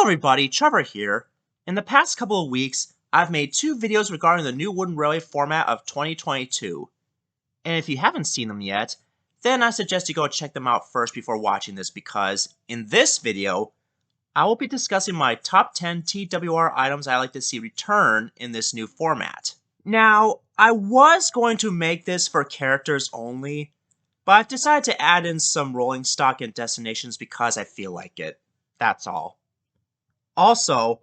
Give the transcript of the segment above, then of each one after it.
everybody, Trevor here. In the past couple of weeks, I've made 2 videos regarding the new wooden railway format of 2022. And if you haven't seen them yet, then I suggest you go check them out first before watching this because in this video, I will be discussing my top 10 TWR items I like to see return in this new format. Now, I was going to make this for characters only, but I've decided to add in some rolling stock and destinations because I feel like it. That's all. Also,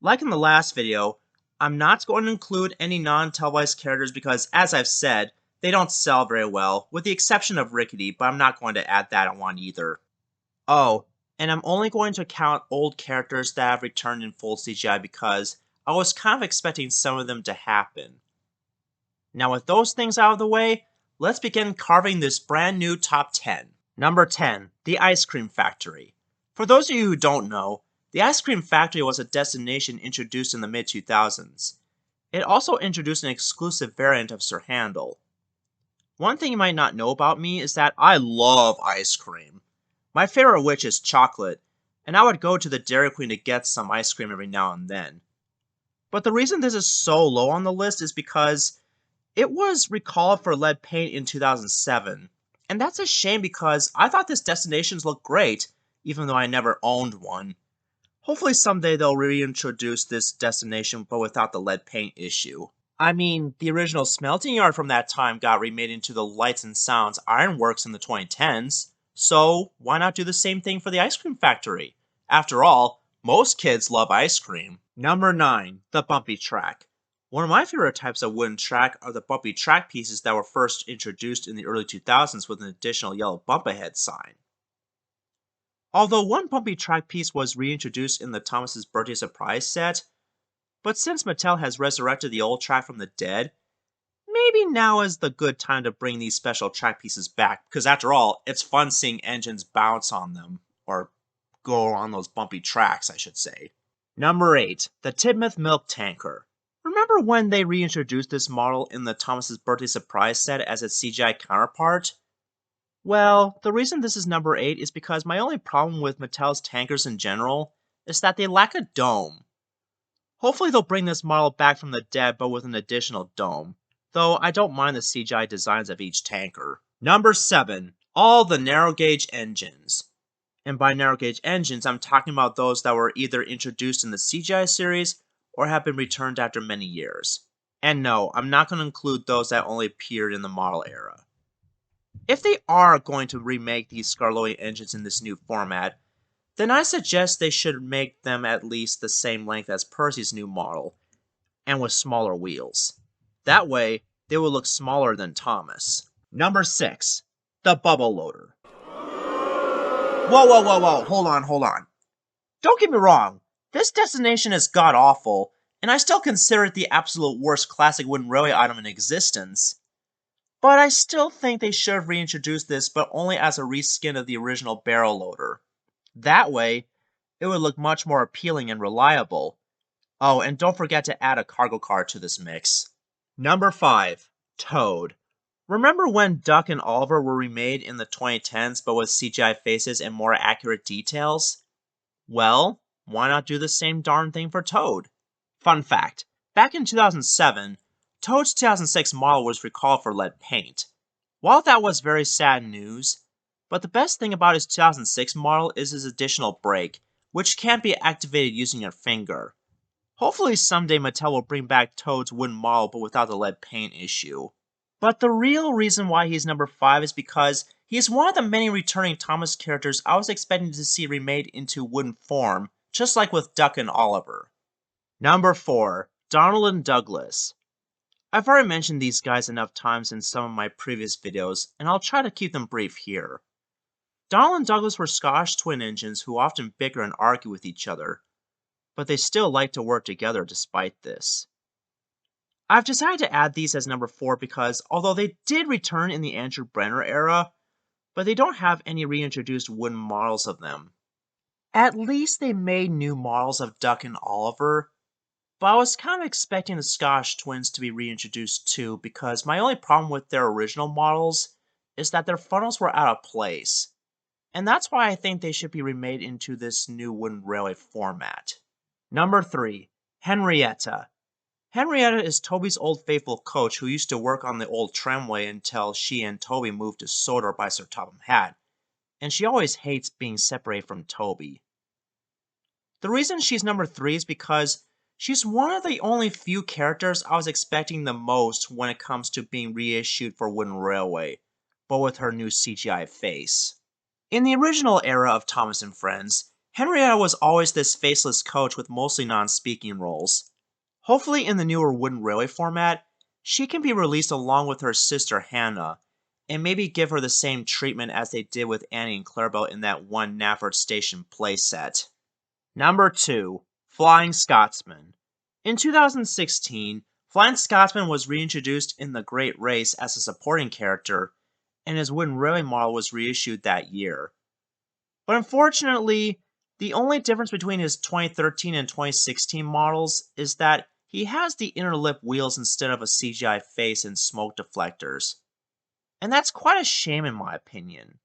like in the last video, I'm not going to include any non-televised characters because, as I've said, they don't sell very well, with the exception of Rickety, but I'm not going to add that one either. Oh, and I'm only going to count old characters that have returned in full CGI because I was kind of expecting some of them to happen. Now with those things out of the way, let's begin carving this brand new top 10. Number 10, the Ice Cream Factory. For those of you who don't know, the Ice Cream Factory was a destination introduced in the mid-2000s. It also introduced an exclusive variant of Sir Handel. One thing you might not know about me is that I love ice cream. My favorite of which is chocolate, and I would go to the Dairy Queen to get some ice cream every now and then. But the reason this is so low on the list is because it was recalled for lead paint in 2007, and that's a shame because I thought this destination looked great, even though I never owned one. Hopefully someday they'll reintroduce this destination but without the lead paint issue. I mean, the original smelting yard from that time got remade into the Lights and Sounds Ironworks in the 2010s, so why not do the same thing for the Ice Cream Factory? After all, most kids love ice cream. Number 9, the Bumpy Track. One of my favorite types of wooden track are the Bumpy Track pieces that were first introduced in the early 2000s with an additional yellow bump ahead sign. Although one Bumpy Track piece was reintroduced in the Thomas's Birthday Surprise set, but since Mattel has resurrected the old track from the dead, maybe now is the good time to bring these special track pieces back, because after all, it's fun seeing engines bounce on them, or go on those bumpy tracks, I should say. Number 8, the Tidmouth Milk Tanker. Remember when they reintroduced this model in the Thomas's Birthday Surprise set as its CGI counterpart? Well, the reason this is number 8 is because my only problem with Mattel's tankers in general is that they lack a dome. Hopefully they'll bring this model back from the dead but with an additional dome, though I don't mind the CGI designs of each tanker. Number 7, all the narrow gauge engines. And by narrow gauge engines, I'm talking about those that were either introduced in the CGI series or have been returned after many years. And no, I'm not going to include those that only appeared in the model era. If they are going to remake these Scarloia engines in this new format, then I suggest they should make them at least the same length as Percy's new model, and with smaller wheels. That way, they will look smaller than Thomas. Number 6, the Bubble Loader. Whoa, hold on. Don't get me wrong, this destination is god-awful, and I still consider it the absolute worst classic wooden railway item in existence. But I still think they should have reintroduced this, but only as a reskin of the original barrel loader. That way, it would look much more appealing and reliable. Oh, and don't forget to add a cargo car to this mix. Number 5, Toad. Remember when Duck and Oliver were remade in the 2010s but with CGI faces and more accurate details? Well, why not do the same darn thing for Toad? Fun fact, back in 2007, Toad's 2006 model was recalled for lead paint. While that was very sad news, but the best thing about his 2006 model is his additional brake, which can't be activated using your finger. Hopefully someday Mattel will bring back Toad's wooden model but without the lead paint issue. But the real reason why he's number 5 is because he is one of the many returning Thomas characters I was expecting to see remade into wooden form, just like with Duck and Oliver. Number 4, Donald and Douglas. I've already mentioned these guys enough times in some of my previous videos, and I'll try to keep them brief here. Donald and Douglas were Scottish twin engines who often bicker and argue with each other, but they still like to work together despite this. I've decided to add these as number 4 because although they did return in the Andrew Brenner era, but they don't have any reintroduced wooden models of them. At least they made new models of Duck and Oliver, but I was kind of expecting the Scottish twins to be reintroduced too because my only problem with their original models is that their funnels were out of place. and that's why I think they should be remade into this new wooden railway format. Number 3. Henrietta. Henrietta is Toby's old faithful coach who used to work on the old tramway until she and Toby moved to Sodor by Sir Topham Hatt, and she always hates being separated from Toby. The reason she's number 3 is because she's one of the only few characters I was expecting the most when it comes to being reissued for Wooden Railway, but with her new CGI face. In the original era of Thomas and Friends, Henrietta was always this faceless coach with mostly non-speaking roles. Hopefully in the newer Wooden Railway format, she can be released along with her sister Hannah, and maybe give her the same treatment as they did with Annie and Clarabelle in that one Nafford Station playset. Number 2. Flying Scotsman. In 2016, Flying Scotsman was reintroduced in The Great Race as a supporting character, and his Wooden Railway model was reissued that year. But unfortunately, the only difference between his 2013 and 2016 models is that he has the inner lip wheels instead of a CGI face and smoke deflectors. And that's quite a shame in my opinion.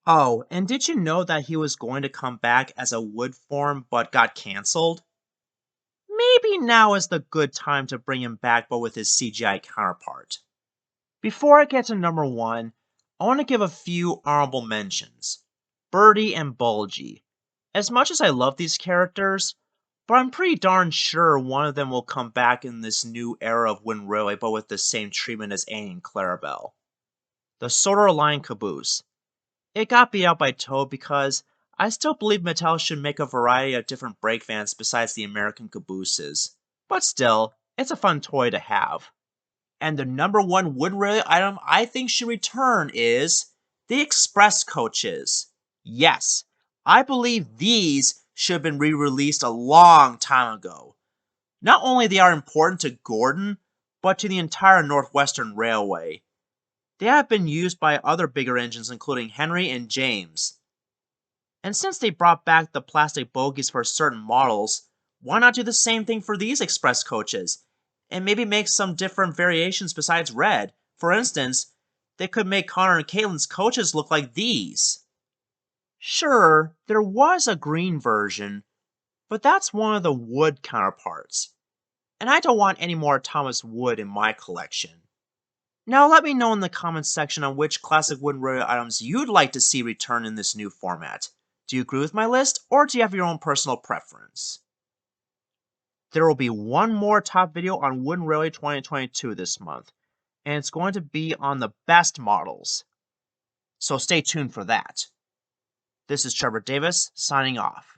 Oh, and did you know that he was going to come back as a wood form but got cancelled? Maybe now is the good time to bring him back but with his CGI counterpart. Before I get to number 1, I want to give a few honorable mentions. Birdie and Bulgy. As much as I love these characters, but I'm pretty darn sure one of them will come back in this new era of Wooden Railway but with the same treatment as Annie and Clarabelle. The Sodor Line Caboose. It got beat out by Toad because I still believe Mattel should make a variety of different brake vans besides the American cabooses. But still, it's a fun toy to have. And the number 1 Wooden Railway item I think should return is the Express Coaches. Yes, I believe these should have been re-released a long time ago. Not only they are important to Gordon, but to the entire Northwestern Railway. They have been used by other bigger engines including Henry and James. And since they brought back the plastic bogies for certain models, why not do the same thing for these express coaches? And maybe make some different variations besides red. For instance, they could make Connor and Caitlin's coaches look like these. Sure, there was a green version, but that's one of the wood counterparts. And I don't want any more Thomas Wood in my collection. Now let me know in the comments section on which classic Wooden Railway items you'd like to see return in this new format. Do you agree with my list, or do you have your own personal preference? There will be one more top video on Wooden Railway 2022 this month, and it's going to be on the best models. So stay tuned for that. This is Trevor Davis, signing off.